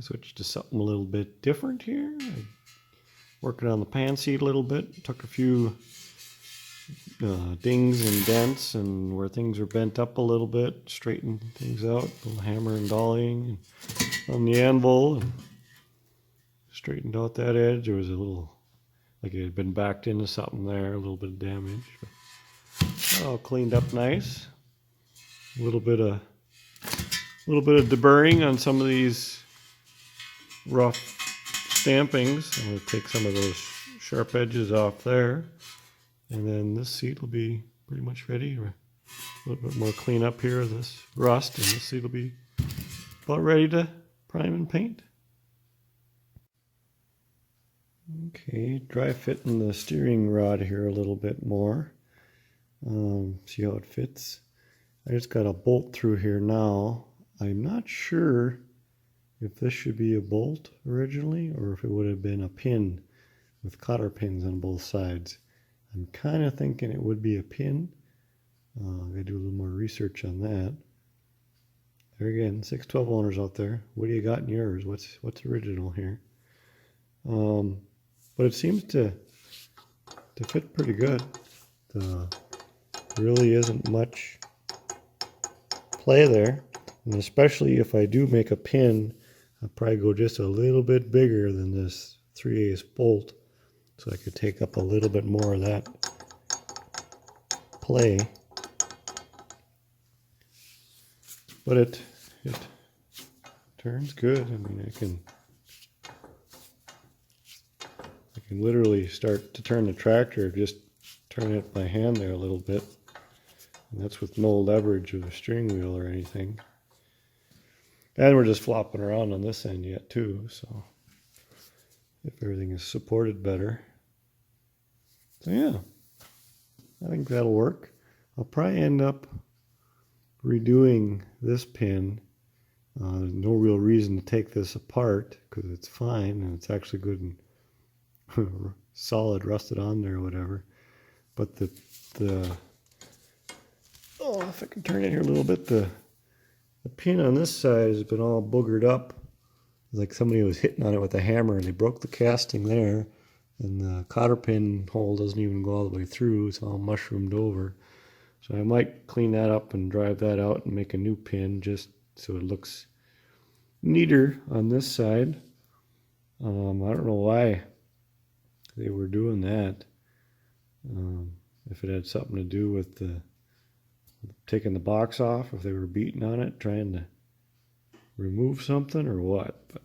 Switch to something a little bit different here. Working on the pan seat a little bit. Took a few dings and dents and where things are bent up a little bit. Straightened things out. A little hammer and dollying on the anvil. And straightened out that edge. There was a little, like it had been backed into something there. A little bit of damage. But all cleaned up nice. A little bit of deburring on some of these rough stampings. I'm going to take some of those sharp edges off there, and then this seat will be pretty much ready. A little bit more clean up here of this rust, and this seat will be about ready to prime and paint. Okay, dry fitting the steering rod here a little bit more. See how it fits. I just got a bolt through here now. I'm not sure if this should be a bolt originally or if it would have been a pin with cotter pins on both sides. I'm kind of thinking it would be a pin. I'm going to do a little more research on that. There again, 612 owners out there. What do you got in yours? What's original here? But it seems to fit pretty good. Really isn't much play there, and especially if I do make a pin, I'll probably go just a little bit bigger than this 3/8 bolt, so I could take up a little bit more of that play. But it turns good. I mean, I can literally start to turn the tractor, just turn it by hand there a little bit. And that's with no leverage of the steering wheel or anything. And we're just flopping around on this end yet too, so if everything is supported better. So yeah, I think that'll work. I'll probably end up redoing this pin. There's no real reason to take this apart because it's fine and it's actually good and solid, rusted on there or whatever. But oh, if I can turn it here a little bit, the pin on this side has been all boogered up. It's like somebody was hitting on it with a hammer and they broke the casting there, and the cotter pin hole doesn't even go all the way through. It's all mushroomed over. So I might clean that up and drive that out and make a new pin just so it looks neater on this side. I don't know why they were doing that. If it had something to do with taking the box off, if they were beating on it, trying to remove something or what. But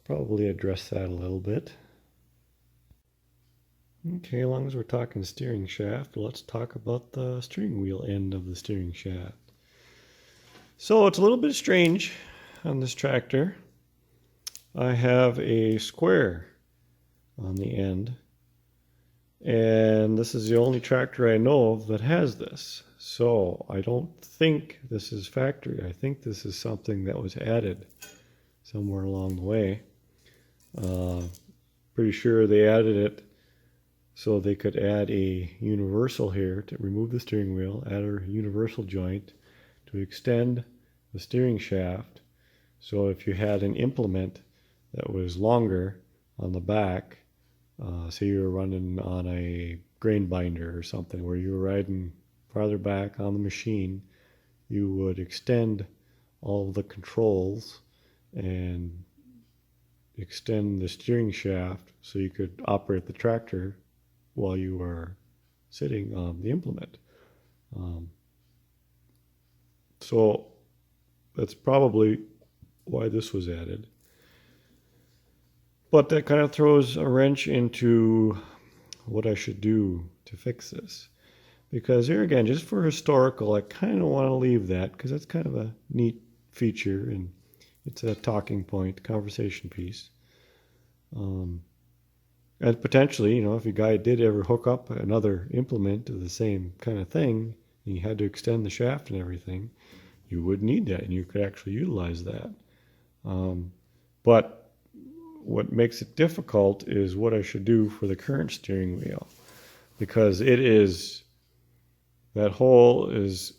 probably address that a little bit. Okay, as long as we're talking steering shaft, let's talk about the steering wheel end of the steering shaft. So it's a little bit strange on this tractor. I have a square on the end, and this is the only tractor I know of that has this. So I don't think this is factory. I think this is something that was added somewhere along the way. Pretty sure they added it so they could add a universal here to remove the steering wheel, add a universal joint to extend the steering shaft. So if you had an implement that was longer on the back, say you were running on a grain binder or something where you were riding farther back on the machine, you would extend all of the controls and extend the steering shaft so you could operate the tractor while you were sitting on the implement. So that's probably why this was added. But that kind of throws a wrench into what I should do to fix this. Because here again, just for historical, I kind of want to leave that because that's kind of a neat feature and it's a talking point, conversation piece. And potentially, you know, if a guy did ever hook up another implement to the same kind of thing, and you had to extend the shaft and everything, you would need that and you could actually utilize that. But what makes it difficult is what I should do for the current steering wheel, because it is, that hole is,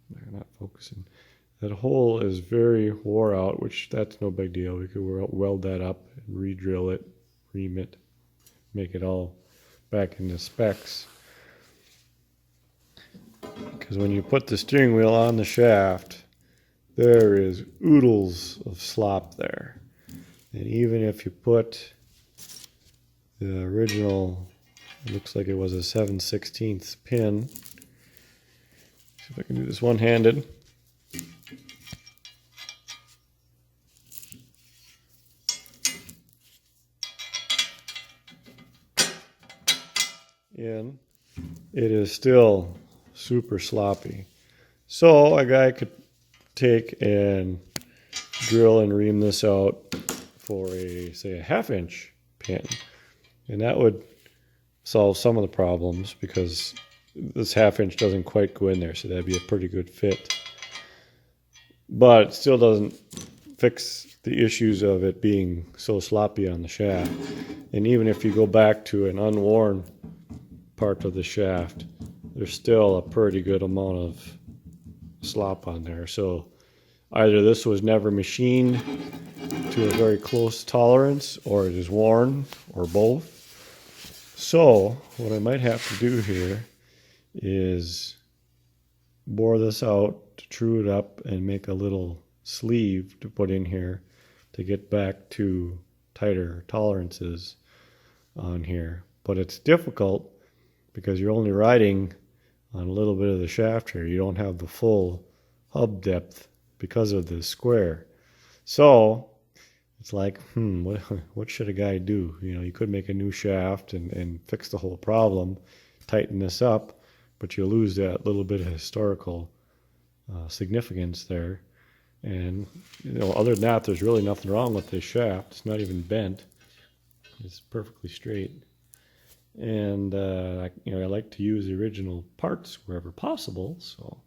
they're not focusing. That hole is very wore out, which that's no big deal. We could weld that up and re-drill it, ream it, make it all back into specs. Because when you put the steering wheel on the shaft, there is oodles of slop there. And even if you put the original, it looks like it was a 7/16 pin. See if I can do this one-handed. In, it is still super sloppy. So a guy could take and drill and ream this out for say a 1/2-inch pin, and that would solve some of the problems because this 1/2-inch doesn't quite go in there, so that'd be a pretty good fit. But it still doesn't fix the issues of it being so sloppy on the shaft. And even if you go back to an unworn part of the shaft, there's still a pretty good amount of slop on there. So either this was never machined to a very close tolerance, or it is worn, or both. So what I might have to do here is bore this out to true it up and make a little sleeve to put in here to get back to tighter tolerances on here. But it's difficult because you're only riding on a little bit of the shaft here. You don't have the full hub depth because of this square. So it's like, what should a guy do? You know, you could make a new shaft and fix the whole problem, tighten this up, but you lose that little bit of historical significance there. And you know, other than that, there's really nothing wrong with this shaft. It's not even bent. It's perfectly straight. And I like to use the original parts wherever possible. So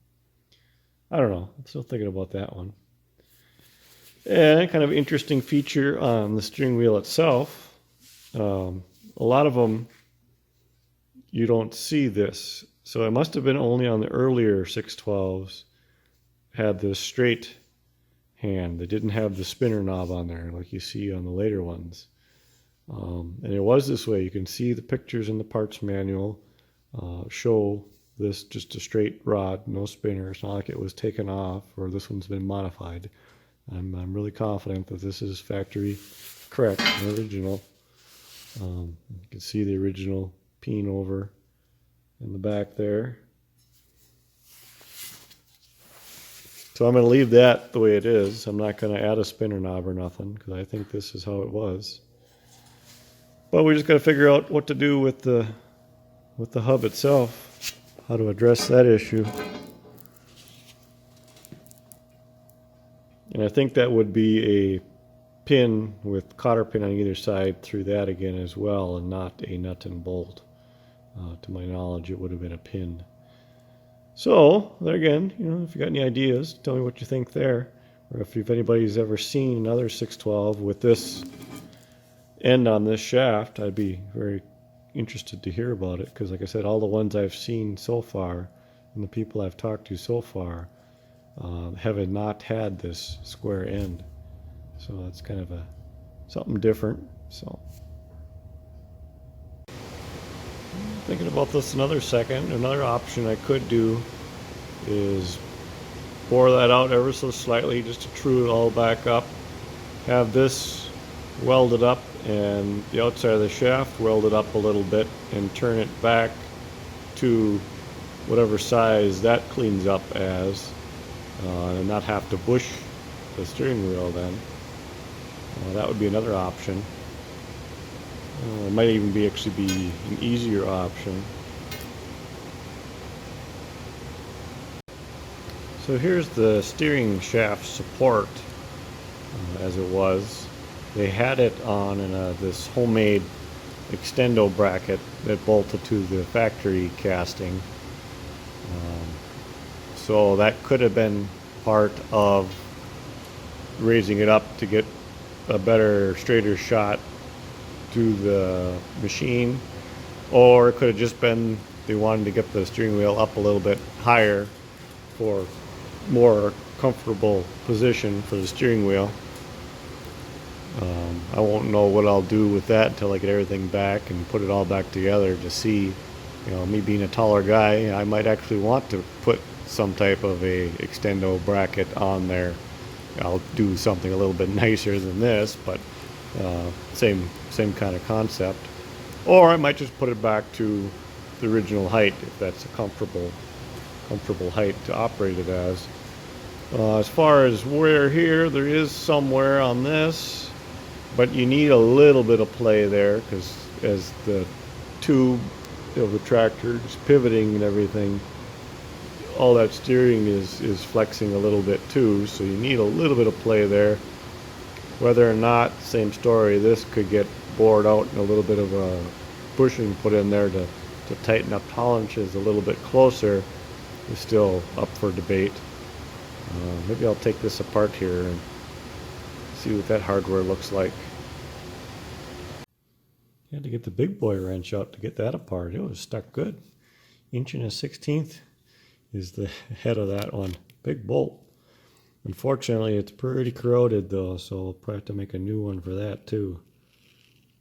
I don't know. I'm still thinking about that one. And kind of interesting feature on the steering wheel itself. A lot of them, you don't see this. So it must have been only on the earlier 612s had this straight hand. They didn't have the spinner knob on there like you see on the later ones. And it was this way. You can see the pictures in the parts manual show this just a straight rod, no spinner. It's not like it was taken off or this one's been modified. I'm really confident that this is factory correct and original. You can see the original peen over in the back there. So I'm going to leave that the way it is. I'm not going to add a spinner knob or nothing because I think this is how it was. But we just got to figure out what to do with the hub itself, how to address that issue. And I think that would be a pin with cotter pin on either side through that again as well, and not a nut and bolt. To my knowledge, it would have been a pin. So, there again, you know, if you got any ideas, tell me what you think there. Or if anybody's ever seen another 612 with this end on this shaft, I'd be very interested to hear about it. Because like I said, all the ones I've seen so far, and the people I've talked to so far, have not had this square end. So that's kind of something different. So thinking about this another second, another option I could do is bore that out ever so slightly just to true it all back up, have this welded up and the outside of the shaft welded up a little bit, and turn it back to whatever size that cleans up as, and not have to bush the steering wheel then. That would be another option. It might even actually be an easier option. So here's the steering shaft support as it was. They had it on in this homemade extendo bracket that bolted to the factory casting. So that could have been part of raising it up to get a better, straighter shot to the machine, or it could have just been they wanted to get the steering wheel up a little bit higher for more comfortable position for the steering wheel. I won't know what I'll do with that until I get everything back and put it all back together to see. Me being a taller guy, I might actually want to put some type of a extendo bracket on there. I'll do something a little bit nicer than this, but same kind of concept. Or I might just put it back to the original height if that's a comfortable height to operate it as. As far as wear here, there is some wear on this, but you need a little bit of play there because as the tube of the tractor is pivoting and everything, all that steering is flexing a little bit too, so you need a little bit of play there. Whether or not, same story, this could get bored out and a little bit of a bushing put in there to tighten up tolerances a little bit closer is still up for debate. Maybe I'll take this apart here and see what that hardware looks like. I had to get the big boy wrench out to get that apart. It was stuck good. 1.1/16 is the head of that one. Big bolt. Unfortunately, it's pretty corroded though, so I'll probably have to make a new one for that too.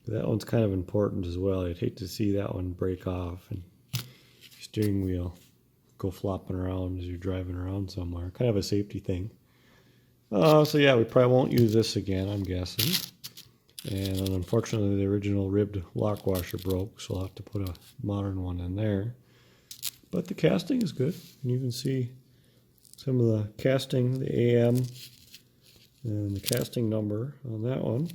But that one's kind of important as well. I'd hate to see that one break off and steering wheel go flopping around as you're driving around somewhere. Kind of a safety thing. So yeah, we probably won't use this again, I'm guessing. And unfortunately, the original ribbed lock washer broke, so I'll have to put a modern one in there. But the casting is good. And you can see some of the casting, the AM, and the casting number on that one.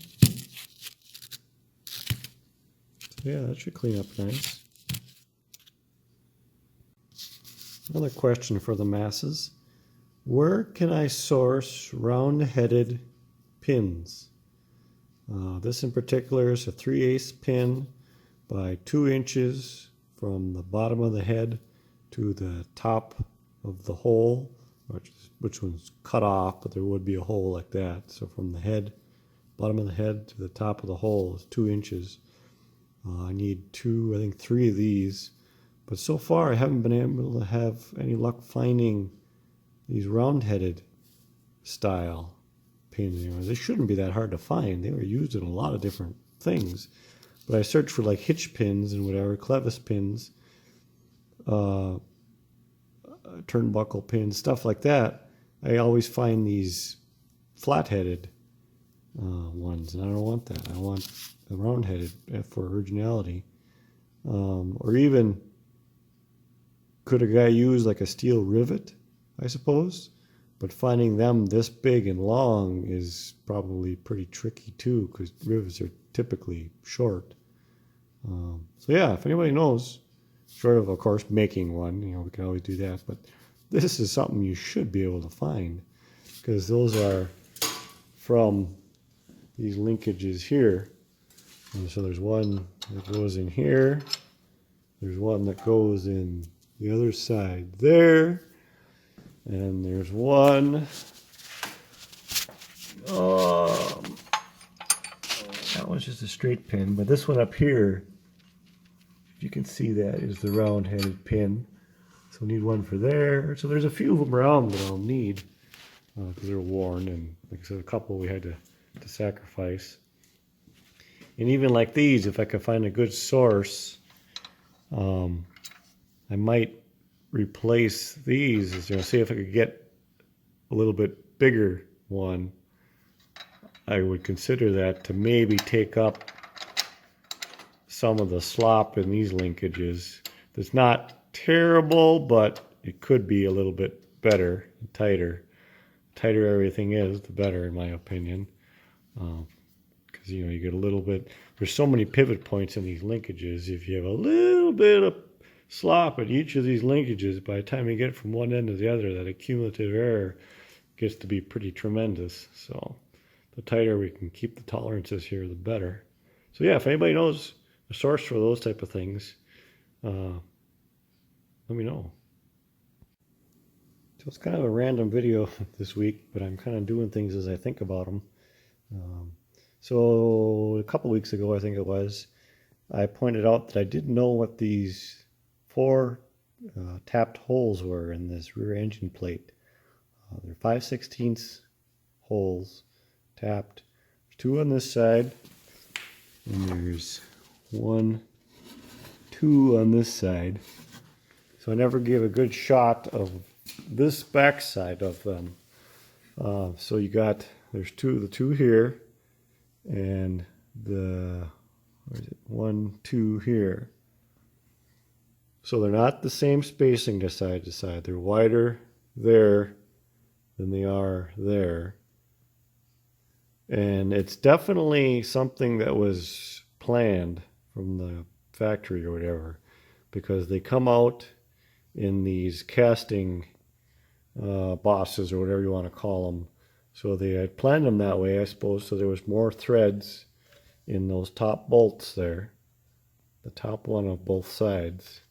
So yeah, that should clean up nice. Another question for the masses. Where can I source round-headed pins? This in particular is a 3/8 pin by 2 inches from the bottom of the head to the top of the hole, which one's cut off, but there would be a hole like that. So from the head, bottom of the head to the top of the hole is 2 inches. I need 3 of these. But so far, I haven't been able to have any luck finding these round-headed style pins. They shouldn't be that hard to find. They were used in a lot of different things. But I searched for like hitch pins and whatever, clevis pins, turnbuckle pins, stuff like that. I always find these flat-headed ones, and I don't want that. I want the round-headed for originality. Or even, could a guy use like a steel rivet, I suppose? But finding them this big and long is probably pretty tricky too, because rivets are typically short. So yeah, if anybody knows, short of course making one, we can always do that. But this is something you should be able to find, because those are from these linkages here. And so there's one that goes in here. There's one that goes in the other side there. And there's one. That one's just a straight pin, but this one up here, if you can see that, is the round-headed pin. So we need one for there. So there's a few of them around that I'll need because they're worn, and like I said, a couple we had to sacrifice. And even like these, if I could find a good source, I might replace these. See if I could get a little bit bigger one. I would consider that to maybe take up some of the slop in these linkages. It's not terrible, but it could be a little bit better, tighter. The tighter everything is, the better, in my opinion. Because you get a little bit. There's so many pivot points in these linkages. If you have a little bit of slop at each of these linkages, by the time you get from one end to the other, that accumulative error gets to be pretty tremendous. So the tighter we can keep the tolerances here, the better. So yeah, if anybody knows a source for those type of things, let me know. So it's kind of a random video this week, but I'm kind of doing things as I think about them. So a couple weeks ago, I think it was, I pointed out that I didn't know what these 4 tapped holes were in this rear engine plate. They're 5/16 holes tapped. There's 2 on this side, and there's 1, 2 on this side. So I never gave a good shot of this back side of them. So you got, there's the 2 here, and the, where is it? 1, 2 here. So they're not the same spacing to side. They're wider there than they are there. And it's definitely something that was planned from the factory or whatever, because they come out in these casting bosses or whatever you want to call them. So they had planned them that way, I suppose, so there was more threads in those top bolts there, the top one of both sides.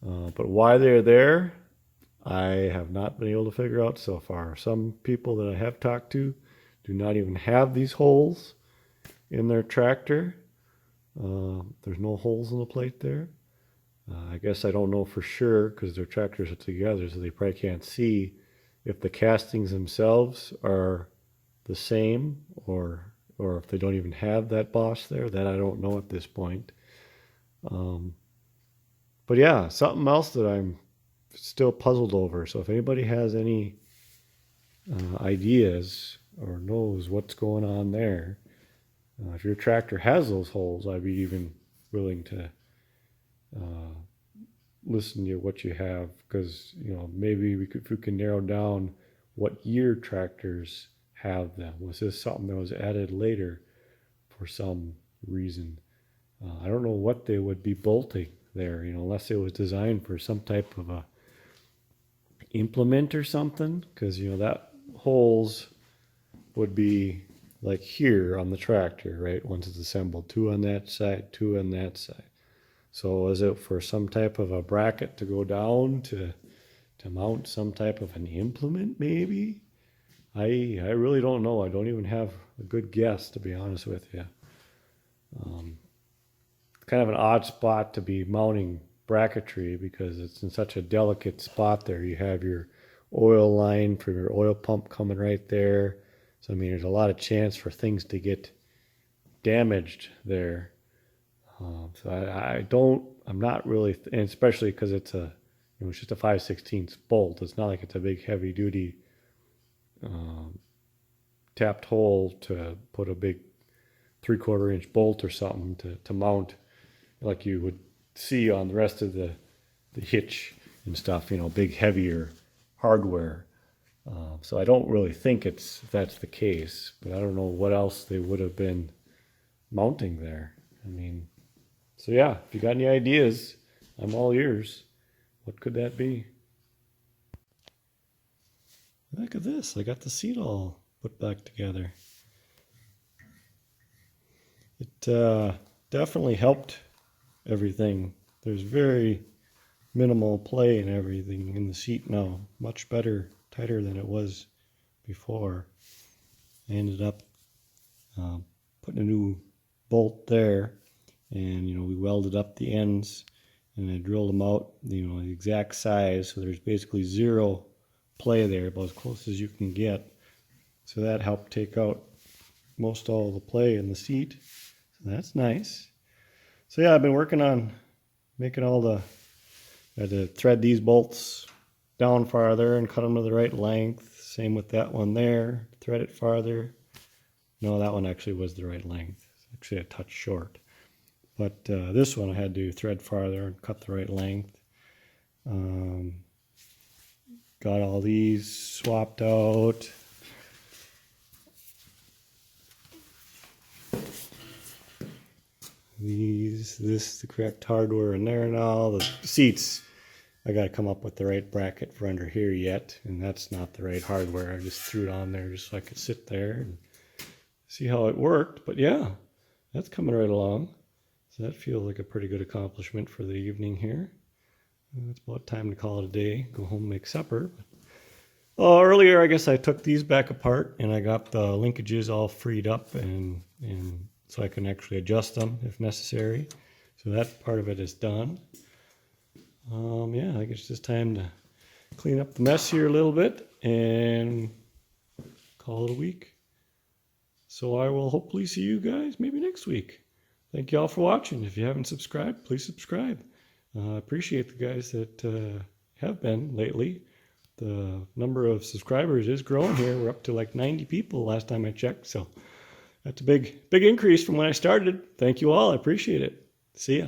But why they're there, I have not been able to figure out so far. Some people that I have talked to do not even have these holes in their tractor. There's no holes in the plate there. I guess I don't know for sure because their tractors are together, so they probably can't see if the castings themselves are the same or if they don't even have that boss there. That I don't know at this point. But yeah, something else that I'm still puzzled over. So if anybody has any ideas or knows what's going on there, if your tractor has those holes, I'd be even willing to listen to what you have, because maybe if we can narrow down what year tractors have them. Was this something that was added later for some reason? I don't know what they would be bolting there, unless it was designed for some type of a implement or something, because that holes would be like here on the tractor, right? Once it's assembled, 2 on that side, 2 on that side. So is it for some type of a bracket to go down to mount some type of an implement maybe? I really don't know. I don't even have a good guess, to be honest with you. Kind of an odd spot to be mounting bracketry because it's in such a delicate spot there. You have your oil line for your oil pump coming right there. So I mean, there's a lot of chance for things to get damaged there. So I'm not really, and especially because it's it's just a 5/16 bolt. It's not like it's a big heavy duty tapped hole to put a big 3/4 inch bolt or something to mount like you would see on the rest of the hitch and stuff, big heavier hardware. So I don't really think that's the case, but I don't know what else they would have been mounting there. I mean, so yeah, if you got any ideas, I'm all ears. What could that be? Look at this, I got the seat all put back together. It definitely helped everything. There's very minimal play and everything in the seat now. Much better, tighter than it was before. I ended up putting a new bolt there, and we welded up the ends and I drilled them out, the exact size, so there's basically zero play there, about as close as you can get. So that helped take out most all the play in the seat. So that's nice. So yeah, I've been working on making I had to thread these bolts down farther and cut them to the right length. Same with that one there, thread it farther. No, that one actually was the right length. It's actually a touch short. But this one I had to thread farther and cut the right length. Got all these swapped out. The correct hardware in there now. The seats, I got to come up with the right bracket for under here yet, and that's not the right hardware. I just threw it on there just so I could sit there and see how it worked. But yeah, that's coming right along. So that feels like a pretty good accomplishment for the evening here. It's about time to call it a day, go home and make supper. Earlier, I guess I took these back apart and I got the linkages all freed up and so I can actually adjust them if necessary. So that part of it is done. Yeah, I guess it's just time to clean up the mess here a little bit and call it a week. So I will hopefully see you guys maybe next week. Thank you all for watching. If you haven't subscribed, please subscribe. I appreciate the guys that have been lately. The number of subscribers is growing here. We're up to like 90 people last time I checked. So that's a big increase from when I started. Thank you all. I appreciate it. See ya.